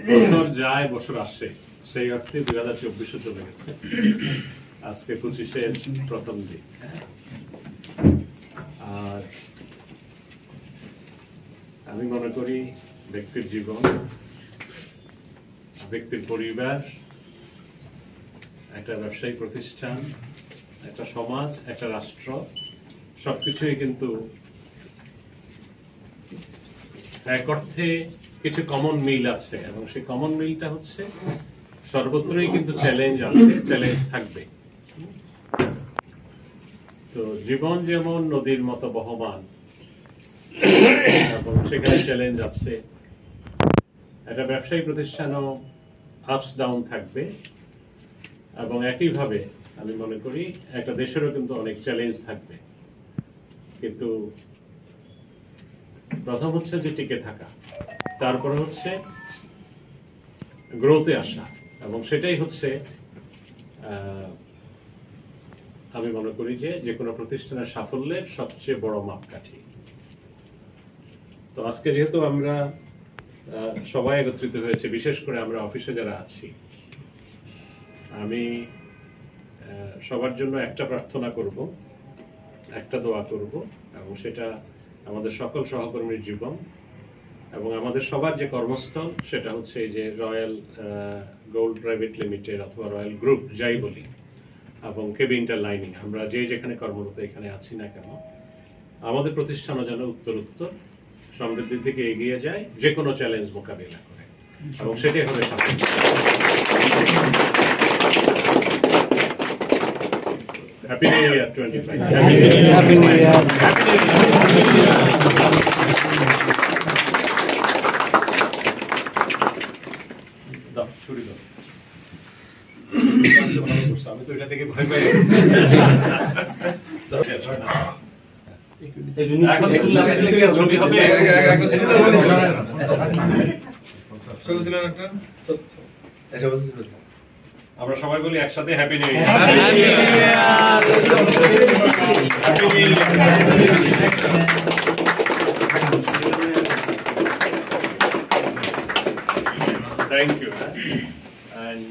বছর যায় বছর আসে, সেই অর্থে 2024 চলে গেছে। আজকে 25-এর প্রথম দিন। আর আমি মনে করি ব্যক্তির জীবন, ব্যক্তির পরিবার, একটা ব্যবসায়িক প্রতিষ্ঠান, একটা সমাজ, একটা রাষ্ট্র, সবকিছুই কিন্তু এক অর্থে কিছু কমন মিল আছে, এবং সেই কমন মিলটা হচ্ছে সর্বত্রই কিন্তু চ্যালেঞ্জ আছে, চ্যালেঞ্জ থাকবে। তো জীবন যেমন নদীর মতো বহমান এবং সেখানে চ্যালেঞ্জ আছে, একটা ব্যবসায়িক প্রতিষ্ঠানও আপস ডাউন থাকবে, এবং একইভাবে আমি মনে করি একটা দেশেরও কিন্তু অনেক চ্যালেঞ্জ থাকবে। কিন্তু প্রথম হচ্ছে যে টিকে থাকা, তারপরে হচ্ছে গ্রোথে আসা, এবং সেটাই হচ্ছে আমি মনে করি যে কোনো প্রতিষ্ঠানের সাফল্যের সবচেয়ে বড় মাপকাঠি। তো আজকে যেহেতু আমরা সবাই একত্রিত হয়েছে, বিশেষ করে আমরা অফিসে যারা আছি, আমি সবার জন্য একটা প্রার্থনা করব, একটা দোয়া করব, এবং সেটা আমাদের সকল সহকর্মীর জীবন এবং আমাদের সবার যে কর্মস্থল, সেটা হচ্ছে এই যে রয়্যাল গোল্ড প্রাইভেট লিমিটেড অথবা রয়্যাল গ্রুপ যাই বলি, এবং কেবি ইন্টারলাইনিং, আমরা যে যেখানে কর্মরত এখানে আছি না কেন, আমাদের প্রতিষ্ঠানও যেন উত্তরোত্তর সমৃদ্ধির দিকে এগিয়ে যায়, যে কোনো চ্যালেঞ্জ মোকাবিলা করে, এবং সেটাই হবে সাফল্য। Happy New Year 25. Happy New Year. দাও ছুরি দাও। আমি তো এটা থেকে ভয় পেয়ে গেছি। এখন ছবি হবে। ছবি দিলেন একটা। আচ্ছা বস। আমরা সবাই বলি একসাথে happy new year. Happy new year. Happy new year. Thank you. And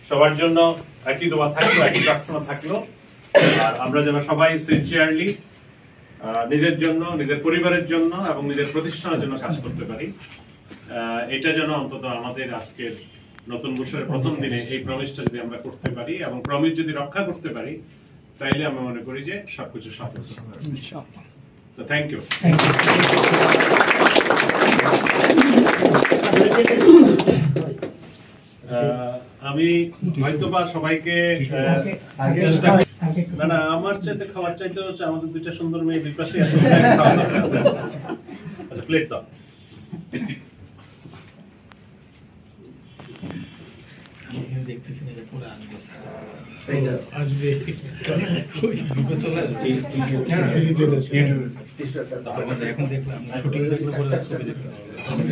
সবার জন্য একই দোয়া থাকলো, একই প্রার্থনা থাকলো, আর আমরা যেন সবাই সিনসিয়ারলি নিজের জন্য, নিজের পরিবারের জন্য এবং নিজের প্রতিষ্ঠানের জন্য কাজ করতে পারি। এটা যেন অন্তত আমাদের আজকের নতুন বছরের প্রথম দিনে এই প্রমিসটা যদি আমরা করতে পারি এবং প্রমিস যদি রক্ষা করতে পারি, তাইলে আমি মনে করি যে সবকিছু সফল হবে ইনশাআল্লাহ। তো থ্যাংক ইউ। আমি হয়তোবা সবাইকে না আমার চাইতে খাবার চাইতে হচ্ছে আমাদের দুইটা সুন্দর মেয়ে দুই পাশে আছে। আচ্ছা প্লেট দাও। আসবে এখন দেখলাম শুটিং দেখলে পরে ছবি দেখলাম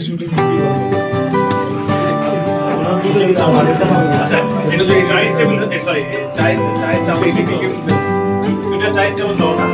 শুটিং আচ্ছা এটা যদি চাই টেবিল সরি চাই চাই চাই দুইটা চাই চামচ দাও না।